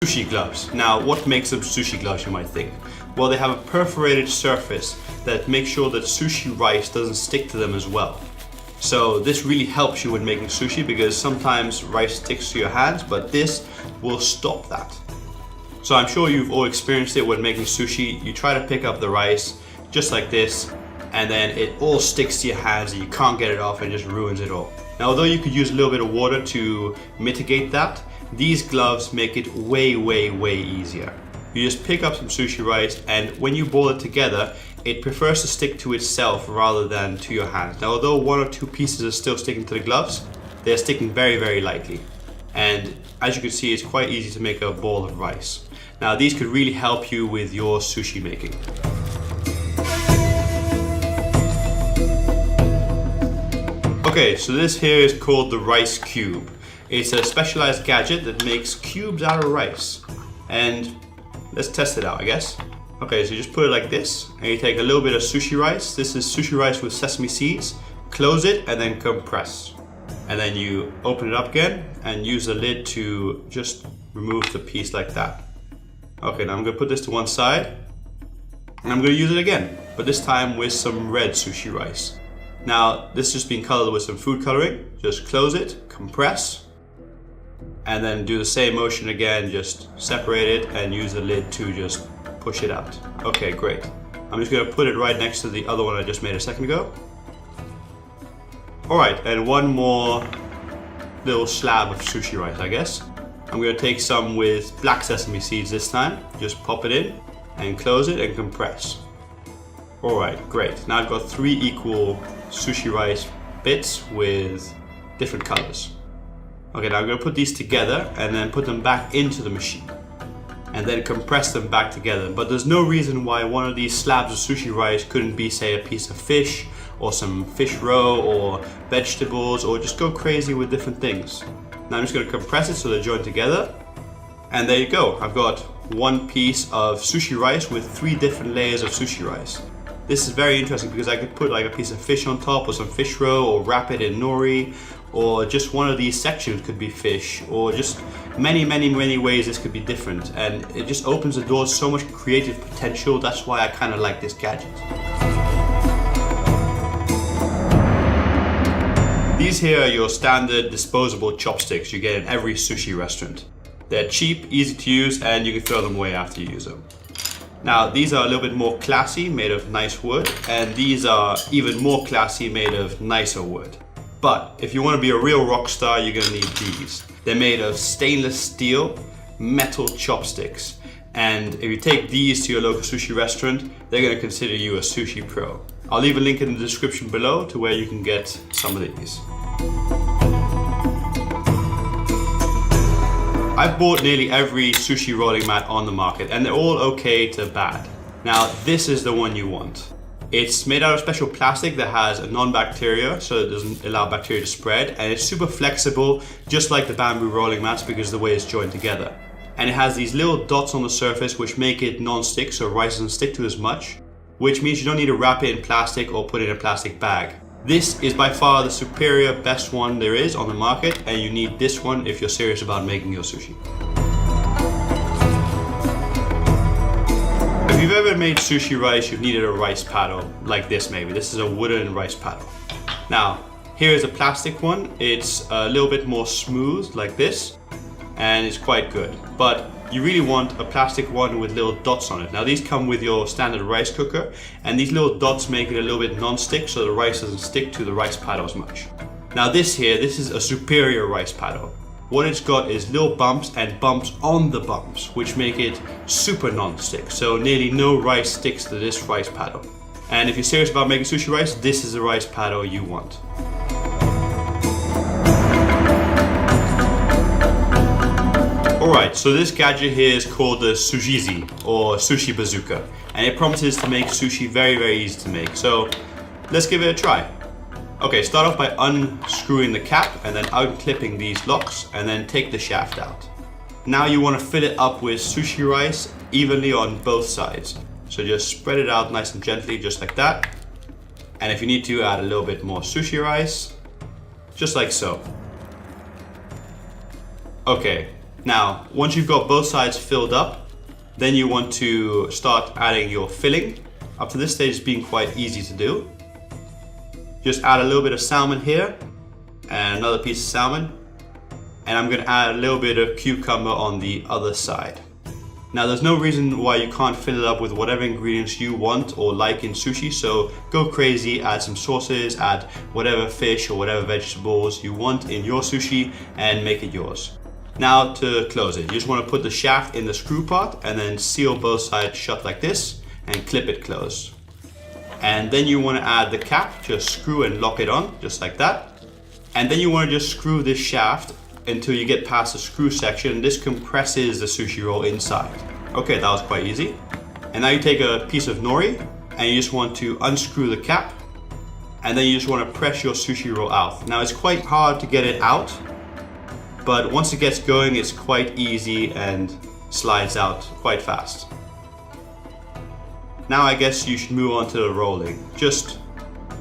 Sushi gloves. Now, what makes them sushi gloves, you might think? Well, they have a perforated surface that makes sure that sushi rice doesn't stick to them as well. So this really helps you when making sushi because sometimes rice sticks to your hands, but this will stop that. So I'm sure you've all experienced it when making sushi. You try to pick up the rice just like this, and then it all sticks to your hands and you can't get it off and just ruins it all. Now, although you could use a little bit of water to mitigate that, these gloves make it way easier. You just pick up some sushi rice, and when you boil it together, it prefers to stick to itself rather than to your hands. Now, although one or two pieces are still sticking to the gloves, they're sticking very lightly. And as you can see, it's quite easy to make a ball of rice. Now, these could really help you with your sushi making. Okay, so this here is called the rice cube. It's a specialized gadget that makes cubes out of rice. And let's test it out, I guess. Okay, so you just put it like this, and you take a little bit of sushi rice. This is sushi rice with sesame seeds. Close it and then compress. And then you open it up again and use the lid to just remove the piece like that. Okay, now I'm gonna put this to one side, and I'm gonna use it again, but this time with some red sushi rice. Now, this is just being colored with some food coloring. Just close it, compress, and then do the same motion again, just separate it and use the lid to just push it out. Okay, great. I'm just gonna put it right next to the other one I just made a second ago. All right, and one more little slab of sushi rice, I guess. I'm gonna take some with black sesame seeds this time. Just pop it in and close it and compress. All right, great. Now I've got 3 equal sushi rice bits with different colors. Okay, now I'm gonna put these together and then put them back into the machine and then compress them back together. But there's no reason why one of these slabs of sushi rice couldn't be, say, a piece of fish or some fish roe or vegetables, or just go crazy with different things. Now I'm just gonna compress it so they're joined together. And there you go. I've got one piece of sushi rice with 3 different layers of sushi rice. This is very interesting because I could put like a piece of fish on top or some fish roe, or wrap it in nori, or just one of these sections could be fish, or just many ways this could be different. And it just opens the door to so much creative potential. That's why I kind of like this gadget. These here are your standard disposable chopsticks you get in every sushi restaurant. They're cheap, easy to use, and you can throw them away after you use them. Now, these are a little bit more classy, made of nice wood, and these are even more classy, made of nicer wood. But if you want to be a real rock star, you're gonna need these. They're made of stainless steel, metal chopsticks. And if you take these to your local sushi restaurant, they're gonna consider you a sushi pro. I'll leave a link in the description below to where you can get some of these. I've bought nearly every sushi rolling mat on the market, and they're all okay to bad. Now, this is the one you want. It's made out of special plastic that has a non-bacteria, so it doesn't allow bacteria to spread, and it's super flexible, just like the bamboo rolling mats because of the way it's joined together. And it has these little dots on the surface which make it non-stick, so rice doesn't stick to as much, which means you don't need to wrap it in plastic or put it in a plastic bag. This is by far the superior, best one there is on the market, and you need this one if you're serious about making your sushi. If you've ever made sushi rice, you've needed a rice paddle like this maybe. This is a wooden rice paddle. Now, here is a plastic one. It's a little bit more smooth like this, and it's quite good. But you really want a plastic one with little dots on it. Now, these come with your standard rice cooker, and these little dots make it a little bit non-stick so the rice doesn't stick to the rice paddle as much. Now this is a superior rice paddle. What it's got is little bumps and bumps on the bumps, which make it super non-stick. So nearly no rice sticks to this rice paddle. And if you're serious about making sushi rice, this is the rice paddle you want. Alright, so this gadget here is called the Sujizi, or Sushi Bazooka, and it promises to make sushi very easy to make. So let's give it a try. Okay, start off by unscrewing the cap and then unclipping these locks, and then take the shaft out. Now you want to fill it up with sushi rice evenly on both sides. So just spread it out nice and gently, just like that. And if you need to, add a little bit more sushi rice, just like so. Okay. Now, once you've got both sides filled up, then you want to start adding your filling. Up to this stage, it's been quite easy to do. Just add a little bit of salmon here and another piece of salmon. And I'm gonna add a little bit of cucumber on the other side. Now, there's no reason why you can't fill it up with whatever ingredients you want or like in sushi, so go crazy, add some sauces, add whatever fish or whatever vegetables you want in your sushi and make it yours. Now to close it, you just want to put the shaft in the screw part and then seal both sides shut like this and clip it closed. And then you want to add the cap, just screw and lock it on, just like that. And then you want to just screw this shaft until you get past the screw section. This compresses the sushi roll inside. Okay, that was quite easy. And now you take a piece of nori and you just want to unscrew the cap, and then you just want to press your sushi roll out. Now it's quite hard to get it out, but once it gets going, it's quite easy and slides out quite fast. Now I guess you should move on to the rolling. Just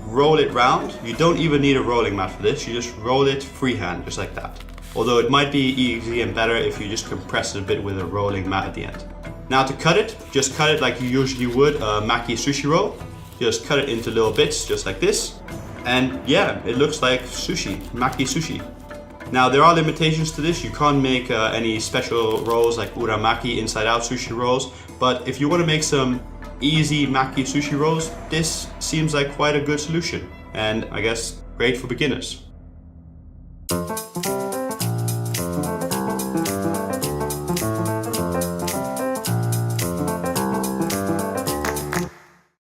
roll it round. You don't even need a rolling mat for this. You just roll it freehand, just like that. Although it might be easy and better if you just compress it a bit with a rolling mat at the end. Now to cut it, just cut it like you usually would a maki sushi roll. Just cut it into little bits, just like this. And yeah, it looks like sushi, maki sushi. Now there are limitations to this. You can't make any special rolls like uramaki inside out sushi rolls. But if you want to make some easy maki sushi rolls, this seems like quite a good solution. And I guess great for beginners.